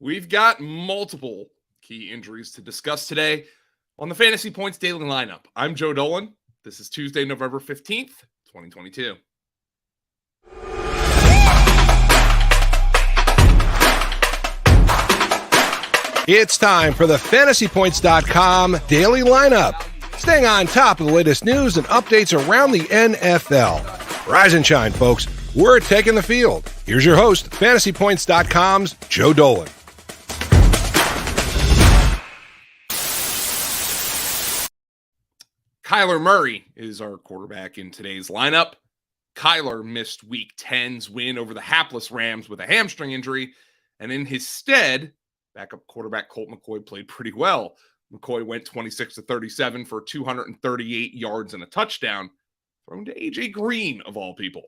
We've got multiple key injuries to discuss today on the Fantasy Points Daily Lineup. I'm Joe Dolan. This is Tuesday, November 15th, 2022. It's time for the FantasyPoints.com Daily Lineup. Staying on top of the latest news and updates around the NFL. Rise and shine, folks. We're taking the field. Here's your host, FantasyPoints.com's Joe Dolan. Kyler Murray is our quarterback in today's lineup. Kyler missed Week 10's win over the hapless Rams with a hamstring injury, and in his stead, backup quarterback Colt McCoy played pretty well. McCoy went 26-37 for 238 yards and a touchdown, thrown to A.J. Green, of all people.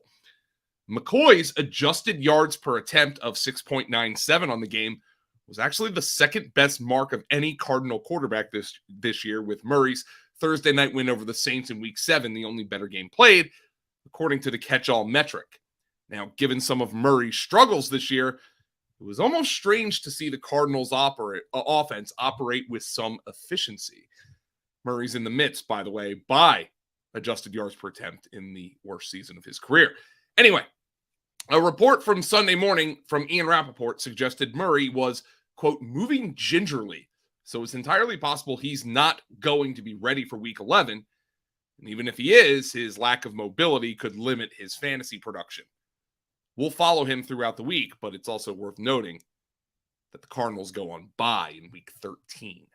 McCoy's adjusted yards per attempt of 6.97 on the game was actually the second best mark of any Cardinal quarterback this year, with Murray's Thursday night win over the Saints in Week 7, the only better game played, according to the catch-all metric. Now, given some of Murray's struggles this year, it was almost strange to see the Cardinals' offense operate with some efficiency. Murray's in the midst, by the way, by adjusted yards per attempt in the worst season of his career. Anyway, a report from Sunday morning from Ian Rappaport suggested Murray was, quote, moving gingerly. So it's entirely possible he's not going to be ready for Week 11. And even if he is, his lack of mobility could limit his fantasy production. We'll follow him throughout the week, but it's also worth noting that the Cardinals go on bye in Week 13.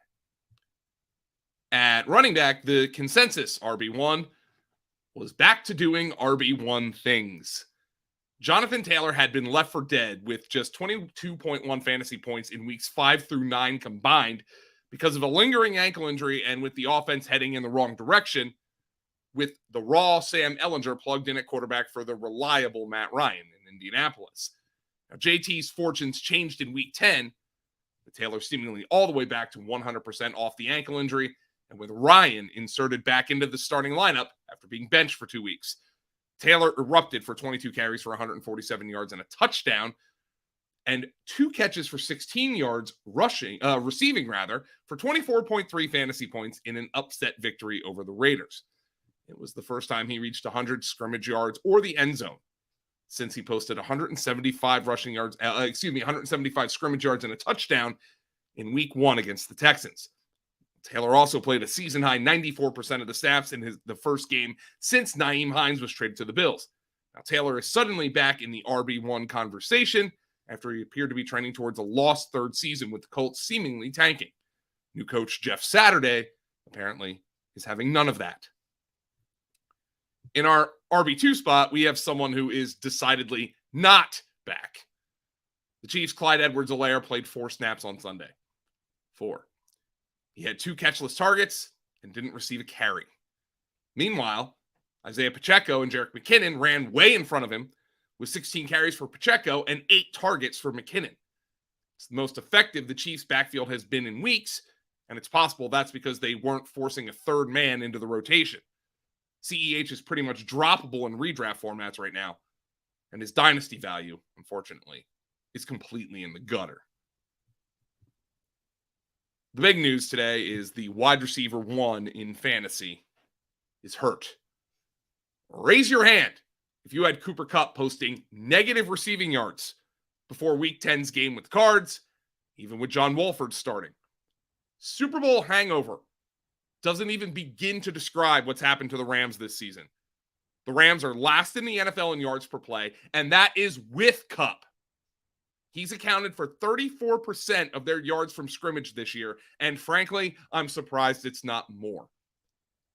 At running back, the consensus RB1 was back to doing RB1 things. Jonathan Taylor had been left for dead with just 22.1 fantasy points in weeks 5 through 9 combined because of a lingering ankle injury and with the offense heading in the wrong direction, with the raw Sam Ehlinger plugged in at quarterback for the reliable Matt Ryan in Indianapolis. Now, JT's fortunes changed in Week 10, with Taylor seemingly all the way back to 100% off the ankle injury, and with Ryan inserted back into the starting lineup after being benched for 2 weeks. Taylor erupted for 22 carries for 147 yards and a touchdown, and 2 catches for 16 yards receiving for 24.3 fantasy points in an upset victory over the Raiders. It was the first time he reached 100 scrimmage yards or the end zone since he posted 175 scrimmage yards and a touchdown in Week 1 against the Texans. Taylor also played a season-high 94% of the snaps in the first game since Nyheim Hines was traded to the Bills. Now, Taylor is suddenly back in the RB1 conversation after he appeared to be trending towards a lost third season with the Colts seemingly tanking. New coach Jeff Saturday apparently is having none of that. In our RB2 spot, we have someone who is decidedly not back. The Chiefs' Clyde Edwards-Helaire played 4 snaps on Sunday. 4. He had 2 catchless targets and didn't receive a carry. Meanwhile, Isaiah Pacheco and Jerick McKinnon ran way in front of him with 16 carries for Pacheco and 8 targets for McKinnon. It's the most effective the Chiefs' backfield has been in weeks, and it's possible that's because they weren't forcing a third man into the rotation. CEH is pretty much droppable in redraft formats right now, and his dynasty value, unfortunately, is completely in the gutter. The big news today is the wide receiver 1 in fantasy is hurt. Raise your hand if you had Cooper Kupp posting negative receiving yards before Week 10's game with the Cards, even with John Wolford starting. Super Bowl hangover doesn't even begin to describe what's happened to the Rams this season. The Rams are last in the NFL in yards per play, and that is with Kupp. He's accounted for 34% of their yards from scrimmage this year, and frankly, I'm surprised it's not more.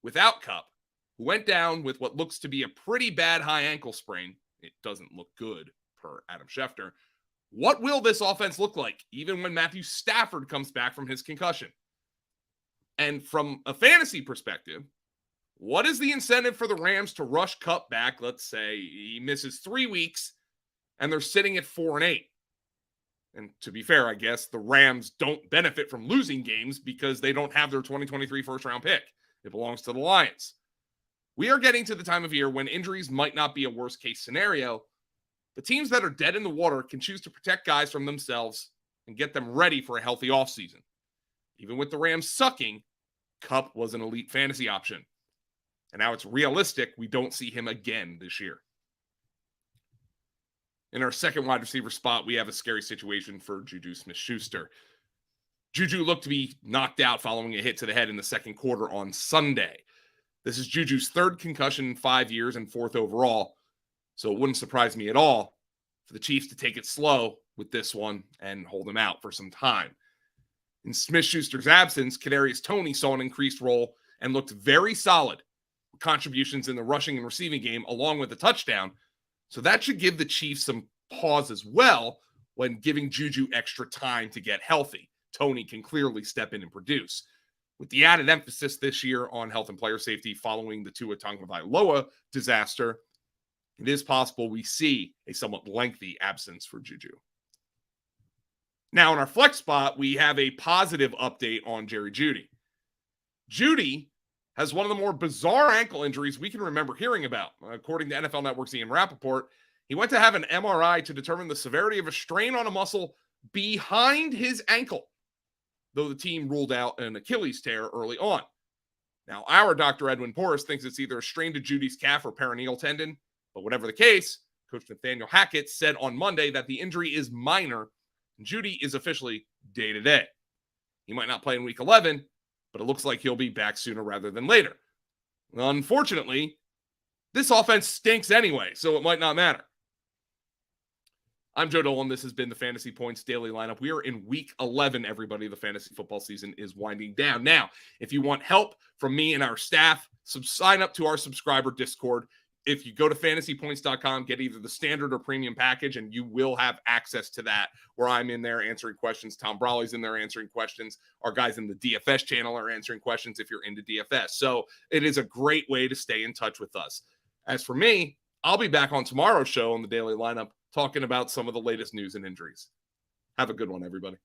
Without Kupp, who went down with what looks to be a pretty bad high ankle sprain, it doesn't look good, per Adam Schefter, what will this offense look like, even when Matthew Stafford comes back from his concussion? And from a fantasy perspective, what is the incentive for the Rams to rush Kupp back? Let's say he misses 3 weeks, and they're sitting at 4-8. And to be fair, I guess the Rams don't benefit from losing games because they don't have their 2023 first-round pick. It belongs to the Lions. We are getting to the time of year when injuries might not be a worst-case scenario, but teams that are dead in the water can choose to protect guys from themselves and get them ready for a healthy offseason. Even with the Rams sucking, Kupp was an elite fantasy option. And now it's realistic we don't see him again this year. In our second wide receiver spot, we have a scary situation for Juju Smith-Schuster. Juju looked to be knocked out following a hit to the head in the second quarter on Sunday. This is Juju's third concussion in 5 years and fourth overall, so it wouldn't surprise me at all for the Chiefs to take it slow with this one and hold him out for some time. In Smith-Schuster's absence, Kadarius Toney saw an increased role and looked very solid with contributions in the rushing and receiving game along with the touchdown, so that should give the Chiefs some pause as well when giving Juju extra time to get healthy. Toney can clearly step in and produce. With the added emphasis this year on health and player safety following the Tua Tagovailoa disaster, it is possible we see a somewhat lengthy absence for Juju. Now, in our flex spot, we have a positive update on Jerry Jeudy. Jeudy has one of the more bizarre ankle injuries we can remember hearing about. According to NFL Network's Ian Rappaport, he went to have an MRI to determine the severity of a strain on a muscle behind his ankle, though the team ruled out an Achilles tear early on. Now, our Dr. Edwin Porras thinks it's either a strain to Judy's calf or peroneal tendon, but whatever the case, Coach Nathaniel Hackett said on Monday that the injury is minor and Jeudy is officially day-to-day. He might not play in Week 11, but it looks like he'll be back sooner rather than later. Unfortunately, this offense stinks anyway, so it might not matter. I'm Joe Dolan. This has been the Fantasy Points Daily Lineup. We are in Week 11, everybody. The fantasy football season is winding down. Now, if you want help from me and our staff, sign up to our subscriber Discord. If you go to fantasypoints.com, get either the standard or premium package, and you will have access to that, where I'm in there answering questions. Tom Brawley's in there answering questions. Our guys in the DFS channel are answering questions if you're into DFS. So it is a great way to stay in touch with us. As for me, I'll be back on tomorrow's show on the Daily Lineup talking about some of the latest news and injuries. Have a good one, everybody.